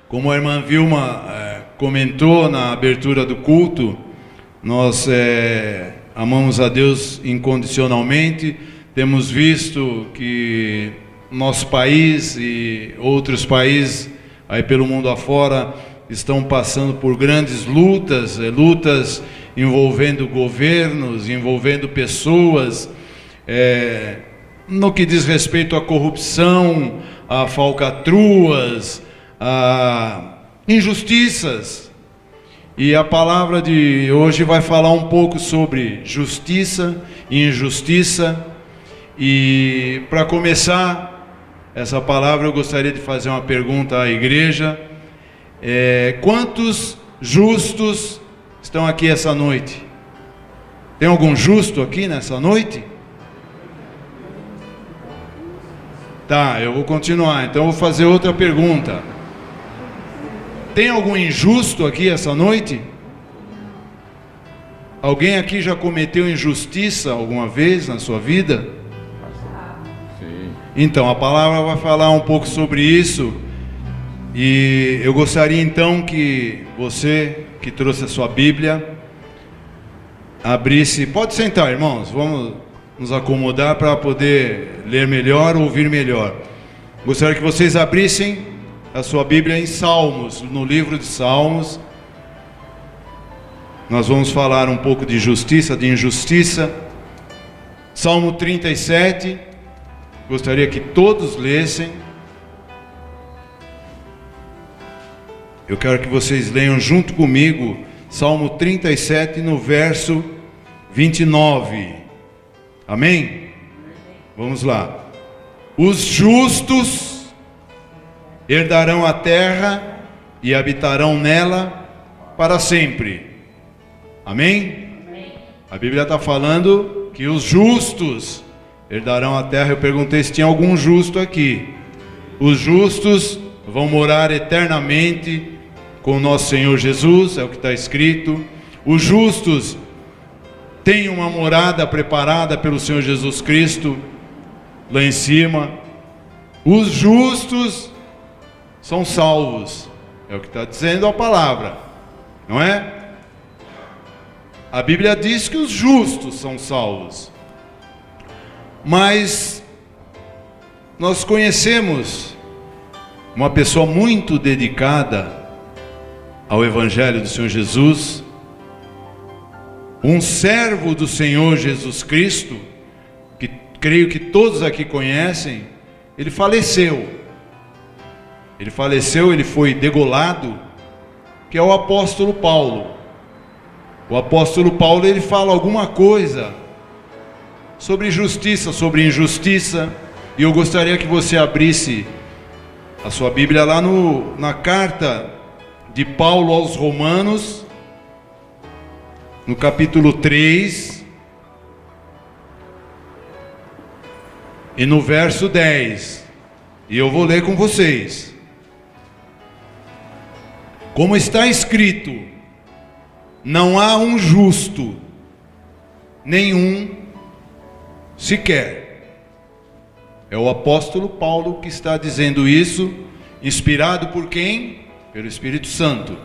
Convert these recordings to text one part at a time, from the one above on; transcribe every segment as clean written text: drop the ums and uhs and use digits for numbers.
Como a irmã Vilma comentou na abertura do culto, nós amamos a Deus incondicionalmente. Temos visto que nosso país e outros países aí pelo mundo afora estão passando por grandes lutas envolvendo governos, envolvendo pessoas, no que diz respeito à corrupção, a falcatruas, a injustiças. E a palavra de hoje vai falar um pouco sobre justiça e injustiça. E para começar essa palavra, eu gostaria de fazer uma pergunta à igreja. Quantos justos estão aqui essa noite? Tem algum justo aqui nessa noite? Tá, eu vou continuar, então eu vou fazer outra pergunta. Tem algum injusto aqui essa noite? Alguém aqui já cometeu injustiça alguma vez na sua vida? Sim. Então, a palavra vai falar um pouco sobre isso. E eu gostaria então que você, que trouxe a sua Bíblia, abrisse. Pode sentar, irmãos, vamos nos acomodar para poder ler melhor, ouvir melhor. Gostaria que vocês abrissem a sua Bíblia em Salmos, no livro de Salmos. Nós vamos falar um pouco de justiça, de injustiça. Salmo 37, gostaria que todos lessem. Eu quero que vocês leiam junto comigo, Salmo 37, no verso 29. Amém? Vamos lá. Os justos herdarão a terra e habitarão nela para sempre. Amém? Amém. A Bíblia está falando que os justos herdarão a terra. Eu perguntei se tinha algum justo aqui. Os justos vão morar eternamente com o nosso Senhor Jesus, é o que está escrito. Os justos têm uma morada preparada pelo Senhor Jesus Cristo lá em cima. Os justos são salvos, é o que está dizendo a palavra, não é? A Bíblia diz que os justos são salvos, mas nós conhecemos uma pessoa muito dedicada ao Evangelho do Senhor Jesus, um servo do Senhor Jesus Cristo, que creio que todos aqui conhecem. Ele faleceu, ele foi degolado, que é o apóstolo Paulo. O apóstolo Paulo, ele fala alguma coisa sobre justiça, sobre injustiça, e eu gostaria que você abrisse a sua Bíblia lá na carta de Paulo aos Romanos, no capítulo 3, e no verso 10, e eu vou ler com vocês. Como está escrito: não há um justo, nenhum sequer. É o apóstolo Paulo que está dizendo isso, inspirado por quem? Pelo Espírito Santo.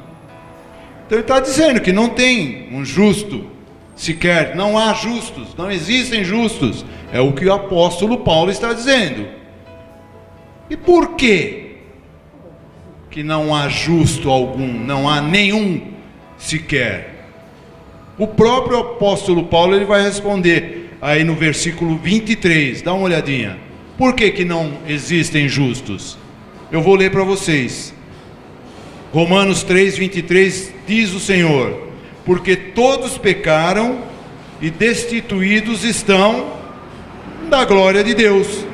Então ele está dizendo que não tem um justo sequer, não há justos, não existem justos. É o que o apóstolo Paulo está dizendo. E por quê que não há justo algum, não há nenhum sequer? O próprio apóstolo Paulo, ele vai responder aí no versículo 23, dá uma olhadinha. Por que não existem justos? Eu vou ler para vocês. Romanos 3, 23, diz o Senhor: porque todos pecaram e destituídos estão da glória de Deus.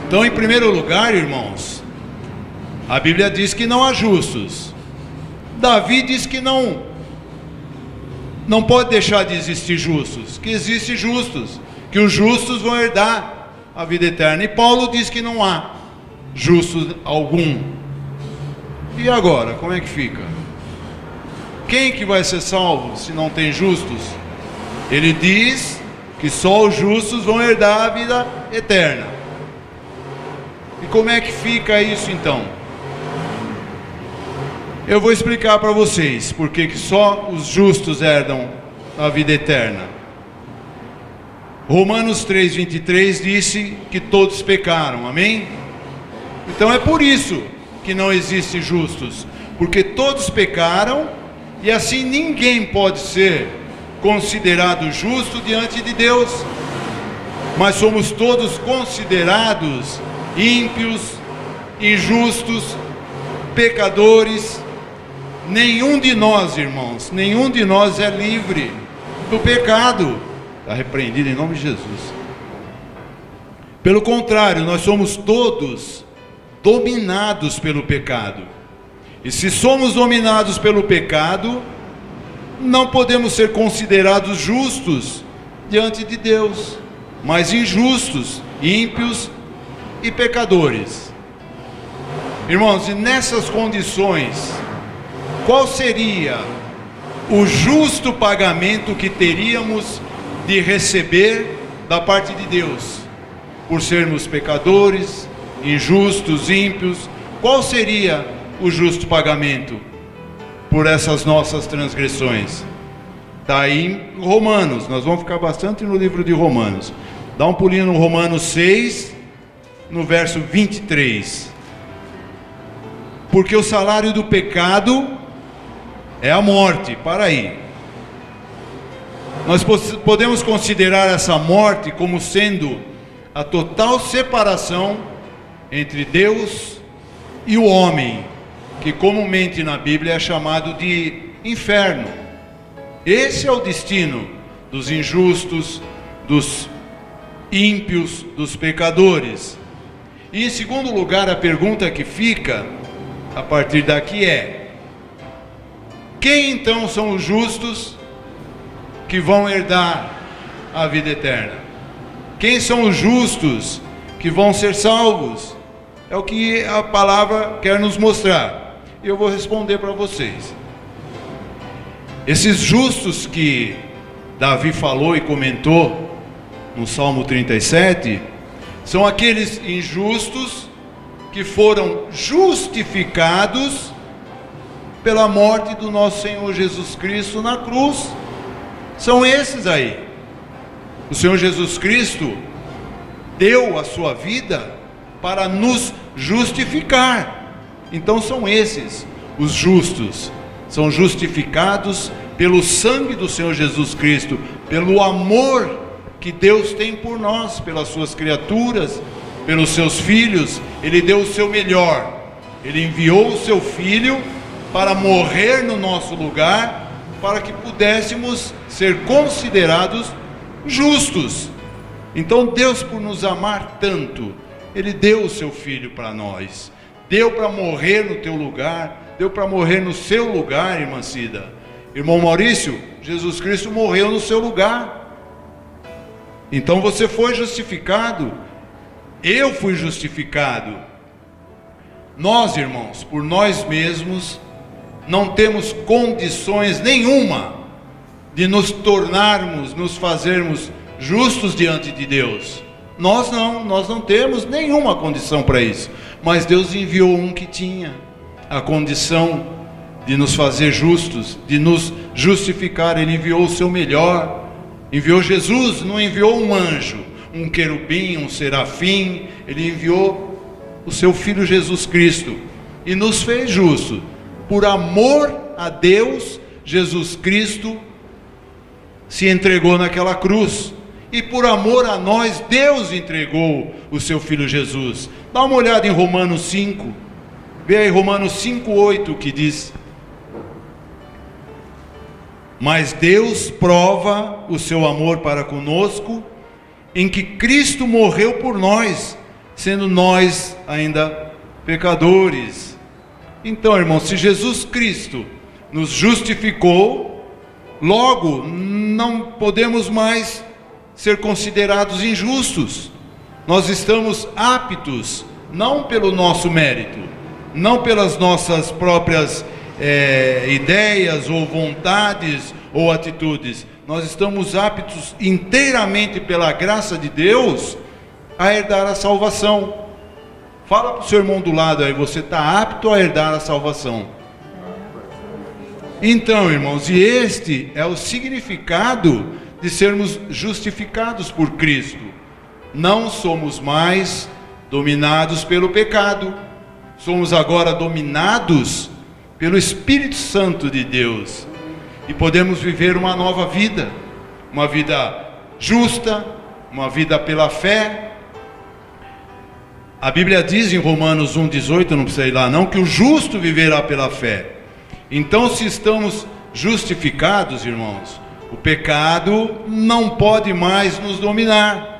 Então, em primeiro lugar, irmãos, a Bíblia diz que não há justos. Davi diz que não pode deixar de existir justos, que existem justos, que os justos vão herdar a vida eterna. E Paulo diz que não há justo algum. E agora, como é que fica? Quem que vai ser salvo se não tem justos? Ele diz que só os justos vão herdar a vida eterna. E como é que fica isso então? Eu vou explicar para vocês por que só os justos herdam a vida eterna. Romanos 3:23 disse que todos pecaram, amém? Então é por isso que não existem justos, porque todos pecaram e assim ninguém pode ser considerado justo diante de Deus, mas somos todos considerados ímpios, injustos, pecadores. Nenhum de nós, irmãos, nenhum de nós é livre do pecado. Está repreendido em nome de Jesus. Pelo contrário, nós somos todos dominados pelo pecado. E se somos dominados pelo pecado, não podemos ser considerados justos diante de Deus, mas injustos, ímpios e pecadores. Irmãos, e nessas condições, qual seria o justo pagamento que teríamos de receber da parte de Deus, por sermos pecadores, injustos, ímpios? Qual seria o justo pagamento por essas nossas transgressões? Está aí em Romanos, nós vamos ficar bastante no livro de Romanos. Dá um pulinho no Romanos 6, no verso 23. Porque o salário do pecado é a morte. Para aí. Nós podemos considerar essa morte como sendo a total separação entre Deus e o homem, que comumente na Bíblia é chamado de inferno. Esse é o destino dos injustos, dos ímpios, dos pecadores. E em segundo lugar, a pergunta que fica a partir daqui é: quem então são os justos que vão herdar a vida eterna? Quem são os justos que vão ser salvos? É o que a palavra quer nos mostrar. E eu vou responder para vocês. Esses justos que Davi falou e comentou no Salmo 37, são aqueles injustos que foram justificados pela morte do nosso Senhor Jesus Cristo na cruz. São esses aí. O Senhor Jesus Cristo deu a sua vida para nos justificar. Então são esses os justos. São justificados pelo sangue do Senhor Jesus Cristo, pelo amor que Deus tem por nós, pelas suas criaturas, pelos seus filhos. Ele deu o seu melhor. Ele enviou o seu Filho para morrer no nosso lugar, para que pudéssemos ser considerados justos. Então Deus, por nos amar tanto, Ele deu o seu Filho para nós. Deu para morrer no teu lugar, deu para morrer no seu lugar, irmã Cida. Irmão Maurício, Jesus Cristo morreu no seu lugar. Então você foi justificado. Eu fui justificado. Nós, irmãos, por nós mesmos, não temos condições nenhuma de nos tornarmos, nos fazermos justos diante de Deus. Nós não temos nenhuma condição para isso. Mas Deus enviou um que tinha a condição de nos fazer justos, de nos justificar. Ele enviou o seu melhor. Enviou Jesus, não enviou um anjo, um querubim, um serafim. Ele enviou o seu Filho Jesus Cristo e nos fez justos. Por amor a Deus, Jesus Cristo se entregou naquela cruz. E por amor a nós, Deus entregou o seu Filho Jesus. Dá uma olhada em Romanos 5. Vê aí Romanos 5:8 que diz: mas Deus prova o seu amor para conosco, em que Cristo morreu por nós, sendo nós ainda pecadores. Então, irmãos, se Jesus Cristo nos justificou, logo não podemos mais ser considerados injustos. Nós estamos aptos, não pelo nosso mérito, não pelas nossas próprias ideias ou vontades ou atitudes. Nós estamos aptos inteiramente pela graça de Deus a herdar a salvação. Fala para o seu irmão do lado aí: você está apto a herdar a salvação. Então, irmãos, e este é o significado de sermos justificados por Cristo. Não somos mais dominados pelo pecado, somos agora dominados pelo Espírito Santo de Deus e podemos viver uma nova vida, uma vida justa, uma vida pela fé. A Bíblia diz em Romanos 1,18, não precisa ir lá não, que o justo viverá pela fé. Então, se estamos justificados, irmãos, o pecado não pode mais nos dominar.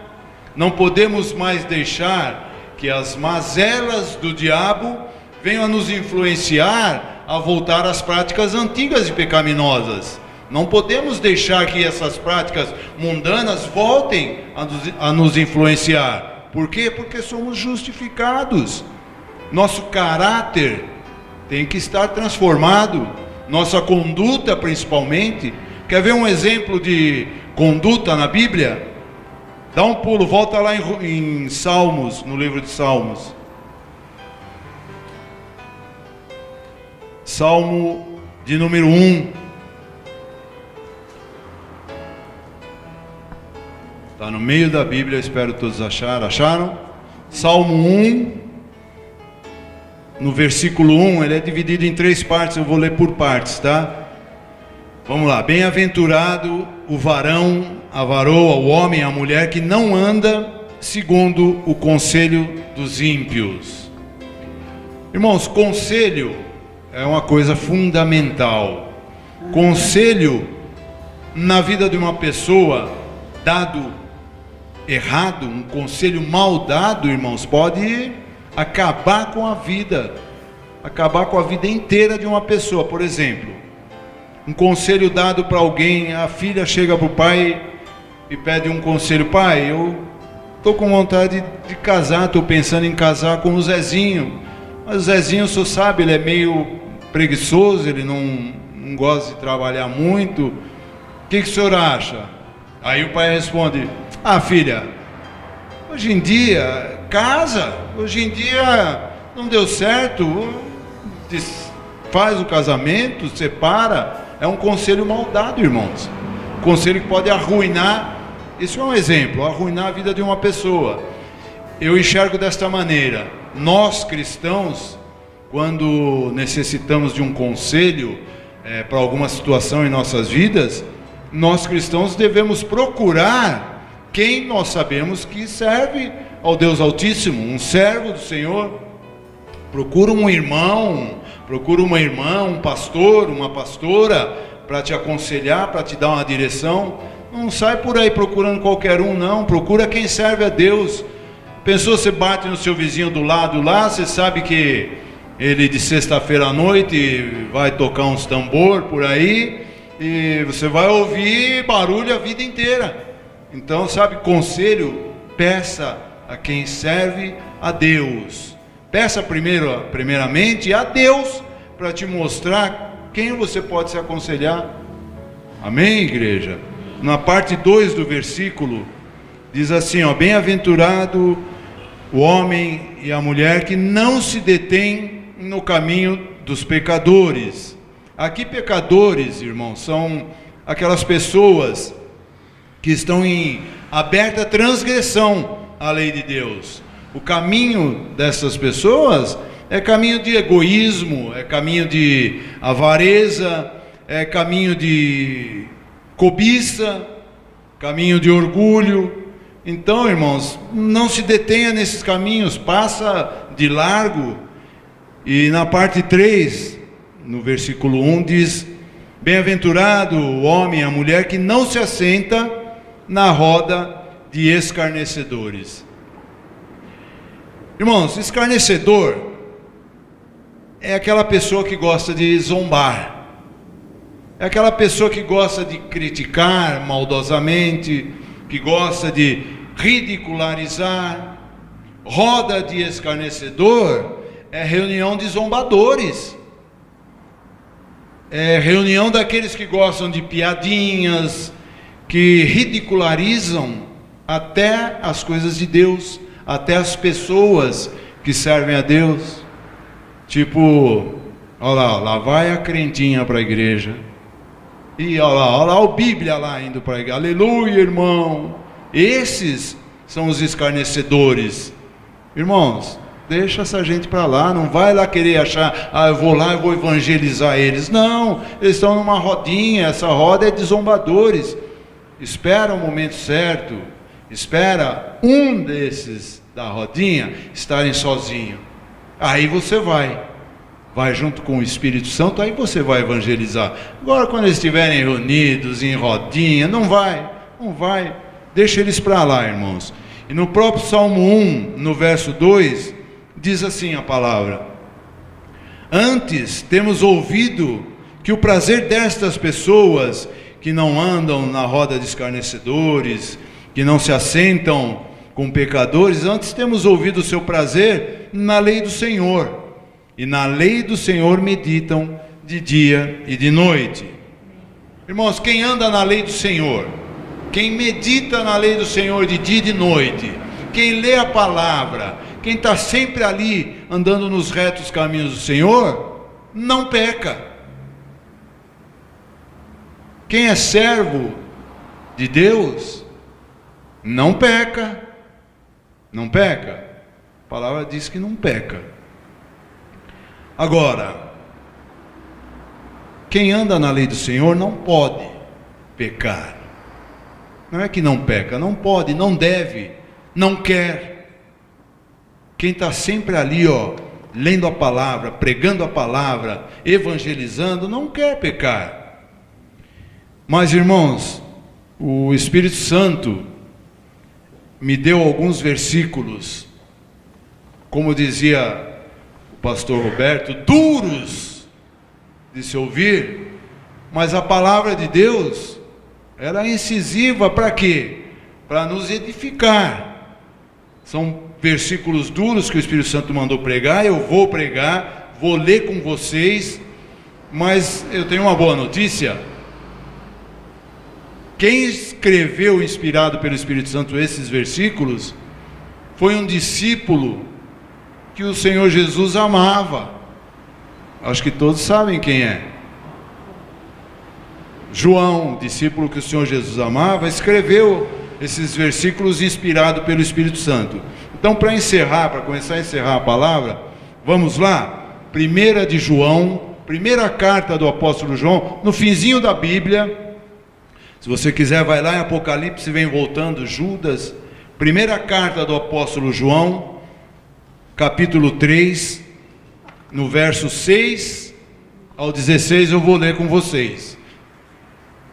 Não podemos mais deixar que as mazelas do diabo venham a nos influenciar a voltar às práticas antigas e pecaminosas. Não podemos deixar que essas práticas mundanas voltem a nos influenciar. Por quê? Porque somos justificados. Nosso caráter tem que estar transformado, nossa conduta principalmente. Quer ver um exemplo de conduta na Bíblia? Dá um pulo, volta lá em Salmos, no livro de Salmos. Salmo de número 1. Está no meio da Bíblia, espero todos acharam? Salmo 1. No versículo 1, ele é dividido em 3 partes, eu vou ler por partes, tá? Vamos lá. Bem-aventurado o varão, a varoa, o homem, a mulher que não anda segundo o conselho dos ímpios. Irmãos, conselho é uma coisa fundamental. Conselho na vida de uma pessoa dado errado, um conselho mal dado, irmãos, pode acabar com a vida inteira de uma pessoa. Por exemplo, um conselho dado para alguém, a filha chega para o pai e pede um conselho: pai, eu estou com vontade de casar, estou pensando em casar com o Zezinho, mas o Zezinho, o senhor sabe, ele é meio preguiçoso, ele não gosta de trabalhar muito, o que o senhor acha? Aí o pai responde: ah, filha, hoje em dia, casa, hoje em dia não deu certo, faz o casamento, separa. É um conselho mal dado, irmãos. Conselho que pode arruinar, isso é um exemplo, arruinar a vida de uma pessoa. Eu enxergo desta maneira: nós cristãos, quando necessitamos de um conselho para alguma situação em nossas vidas, nós cristãos devemos procurar quem nós sabemos que serve ao Deus Altíssimo, um servo do Senhor. Procura um irmão, procura uma irmã, um pastor, uma pastora, para te aconselhar, para te dar uma direção. Não sai por aí procurando qualquer um, não. Procura quem serve a Deus. Pensou, você bate no seu vizinho do lado lá, você sabe que ele de sexta-feira à noite vai tocar uns tambor por aí, e você vai ouvir barulho a vida inteira. Então, sabe, conselho, peça a quem serve a Deus. Peça primeiramente a Deus para te mostrar quem você pode se aconselhar. Amém, igreja? Na parte 2 do versículo, diz assim, ó: bem-aventurado o homem e a mulher que não se detém no caminho dos pecadores. Aqui, pecadores, irmãos, são aquelas pessoas que estão em aberta transgressão à lei de Deus. O caminho dessas pessoas é caminho de egoísmo, é caminho de avareza, é caminho de cobiça, caminho de orgulho. Então, irmãos, não se detenha nesses caminhos, passa de largo. E na parte 3, no versículo 1, diz: bem-aventurado o homem e a mulher que não se assenta na roda de escarnecedores. Irmãos, escarnecedor é aquela pessoa que gosta de zombar, é aquela pessoa que gosta de criticar maldosamente, que gosta de ridicularizar. Roda de escarnecedor é reunião de zombadores, é reunião daqueles que gostam de piadinhas, que ridicularizam até as coisas de Deus, até as pessoas que servem a Deus. Tipo, Olha lá vai a crentinha para a igreja. E olha lá a Bíblia lá indo para a igreja. Aleluia, irmão. Esses são os escarnecedores. Irmãos, deixa essa gente para lá. Não vai lá querer achar, eu vou lá e vou evangelizar eles. Não, eles estão numa rodinha. Essa roda é de zombadores. Espera o momento certo. Espera um desses da rodinha estarem sozinho. Aí você vai junto com o Espírito Santo, aí você vai evangelizar. Agora quando eles estiverem reunidos em rodinha, não vai, deixa eles para lá, irmãos. E no próprio Salmo 1, no verso 2, diz assim a palavra: antes temos ouvido que o prazer destas pessoas que não andam na roda de escarnecedores, que não se assentam com pecadores, antes temos ouvido o seu prazer na lei do Senhor, e na lei do Senhor meditam de dia e de noite. Irmãos, quem anda na lei do Senhor, quem medita na lei do Senhor de dia e de noite, quem lê a palavra, quem está sempre ali andando nos retos caminhos do Senhor, não peca. Quem é servo de Deus não peca. Não peca. A palavra diz que não peca. Agora, quem anda na lei do Senhor não pode pecar. Não é que não peca, não pode, não deve, não quer. Quem está sempre ali, lendo a palavra, pregando a palavra, evangelizando, não quer pecar. Mas, irmãos, o Espírito Santo me deu alguns versículos, como dizia o pastor Roberto, duros de se ouvir, mas a palavra de Deus, ela é incisiva para quê? Para nos edificar. São versículos duros que o Espírito Santo mandou pregar, eu vou pregar, vou ler com vocês, mas eu tenho uma boa notícia. Quem escreveu, inspirado pelo Espírito Santo, esses versículos, foi um discípulo que o Senhor Jesus amava. Acho que todos sabem quem é. João, discípulo que o Senhor Jesus amava, escreveu esses versículos inspirado pelo Espírito Santo. Então, para encerrar, para começar a encerrar a palavra, vamos lá. 1 de João, primeira carta do apóstolo João, no finzinho da Bíblia. Se você quiser, vai lá em Apocalipse, vem voltando, Judas. Primeira carta do apóstolo João, capítulo 3, no verso 6 ao 16, eu vou ler com vocês.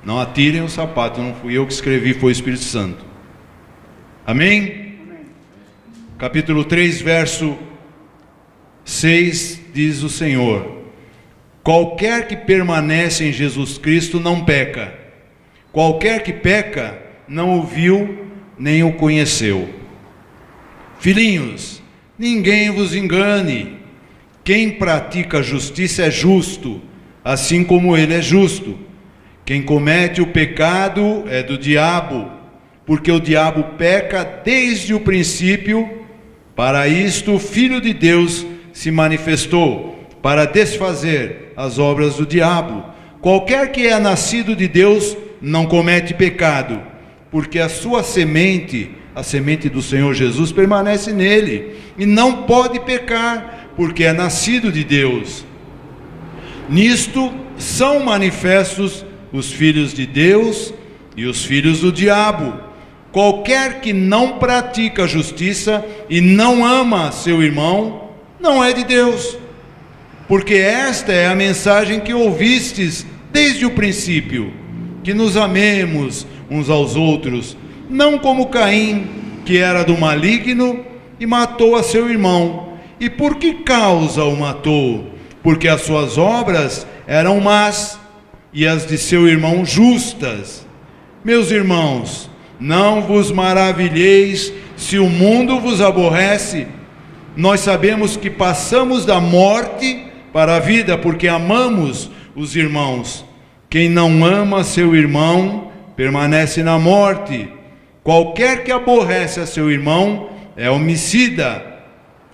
Não atirem o sapato, não fui eu que escrevi, foi o Espírito Santo. Amém? Capítulo 3, verso 6, diz o Senhor: qualquer que permanece em Jesus Cristo não peca. Qualquer que peca, não o viu, nem o conheceu. Filhinhos, ninguém vos engane. Quem pratica justiça é justo, assim como ele é justo. Quem comete o pecado é do diabo, porque o diabo peca desde o princípio. Para isto o Filho de Deus se manifestou, para desfazer as obras do diabo. Qualquer que é nascido de Deus não comete pecado, porque a sua semente, a semente do Senhor Jesus, permanece nele, e não pode pecar, porque é nascido de Deus. Nisto são manifestos os filhos de Deus e os filhos do diabo. Qualquer que não pratica a justiça e não ama seu irmão, não é de Deus, porque esta é a mensagem que ouvistes desde o princípio, que nos amemos uns aos outros, não como Caim, que era do maligno e matou a seu irmão. E por que causa o matou? Porque as suas obras eram más e as de seu irmão justas. Meus irmãos, não vos maravilheis se o mundo vos aborrece. Nós sabemos que passamos da morte para a vida, porque amamos os irmãos. Quem não ama seu irmão permanece na morte. Qualquer que aborrece a seu irmão é homicida.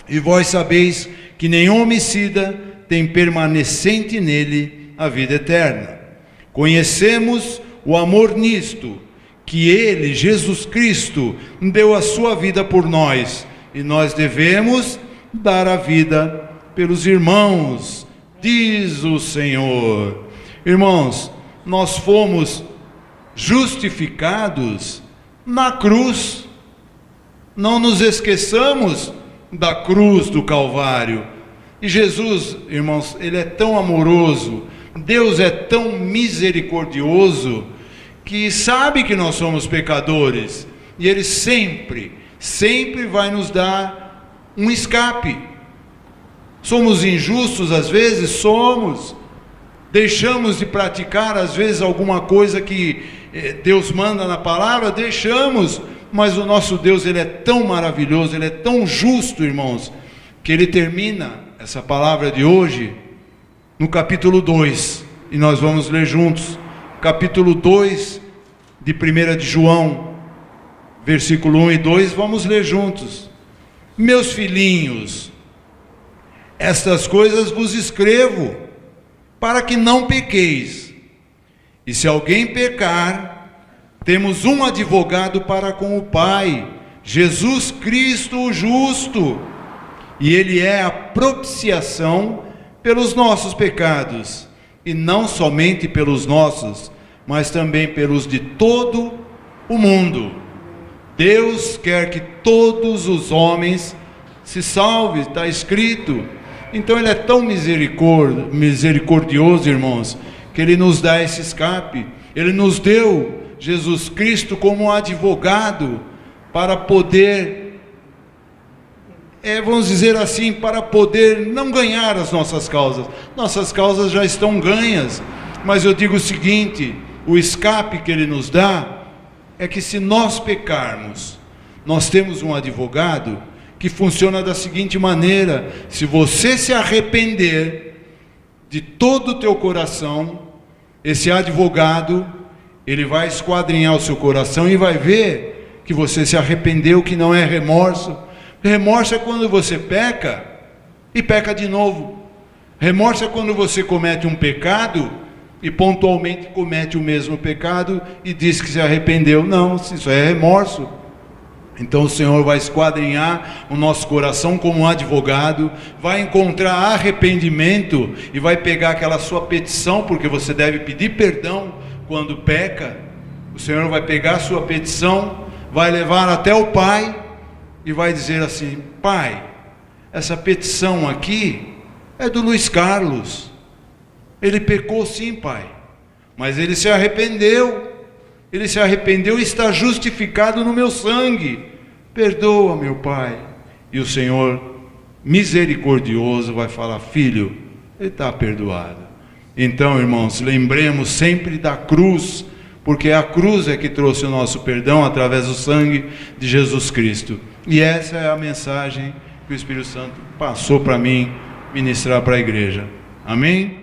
E vós sabeis que nenhum homicida tem permanecente nele a vida eterna. Conhecemos o amor nisto, que ele, Jesus Cristo, deu a sua vida por nós, e nós devemos dar a vida pelos irmãos, diz o Senhor. Irmãos, nós fomos justificados na cruz. Não nos esqueçamos da cruz do Calvário. E Jesus, irmãos, ele é tão amoroso, Deus é tão misericordioso, que sabe que nós somos pecadores, e ele sempre vai nos dar um escape. Somos injustos às vezes? Somos. Deixamos de praticar às vezes alguma coisa que Deus manda na palavra? Deixamos. Mas o nosso Deus, ele é tão maravilhoso, ele é tão justo, irmãos, que ele termina essa palavra de hoje no capítulo 2, e nós vamos ler juntos, capítulo 2 de 1 de João, versículo 1 e 2, vamos ler juntos. Meus filhinhos, estas coisas vos escrevo, para que não pequeis, e se alguém pecar, temos um advogado para com o Pai, Jesus Cristo o justo, e ele é a propiciação pelos nossos pecados, e não somente pelos nossos, mas também pelos de todo o mundo. Deus quer que todos os homens se salvem, está escrito. Então ele é tão misericordioso, irmãos, que ele nos dá esse escape. Ele nos deu Jesus Cristo como advogado para poder, vamos dizer assim, para poder não ganhar as nossas causas. Nossas causas já estão ganhas, mas eu digo o seguinte, o escape que ele nos dá é que se nós pecarmos, nós temos um advogado que funciona da seguinte maneira: se você se arrepender de todo o teu coração, esse advogado, ele vai esquadrinhar o seu coração e vai ver que você se arrependeu, que não é remorso. Remorso é quando você peca e peca de novo. Remorso é quando você comete um pecado e pontualmente comete o mesmo pecado e diz que se arrependeu. Não, isso é remorso. Então o Senhor vai esquadrinhar o nosso coração como um advogado, vai encontrar arrependimento e vai pegar aquela sua petição, porque você deve pedir perdão quando peca. O Senhor vai pegar a sua petição, vai levar até o Pai e vai dizer assim: Pai, essa petição aqui é do Luiz Carlos. Ele pecou sim, Pai, mas ele se arrependeu. Ele se arrependeu e está justificado no meu sangue. Perdoa, meu Pai. E o Senhor, misericordioso, vai falar: filho, ele está perdoado. Então, irmãos, lembremos sempre da cruz, porque a cruz é que trouxe o nosso perdão através do sangue de Jesus Cristo. E essa é a mensagem que o Espírito Santo passou para mim ministrar para a igreja. Amém?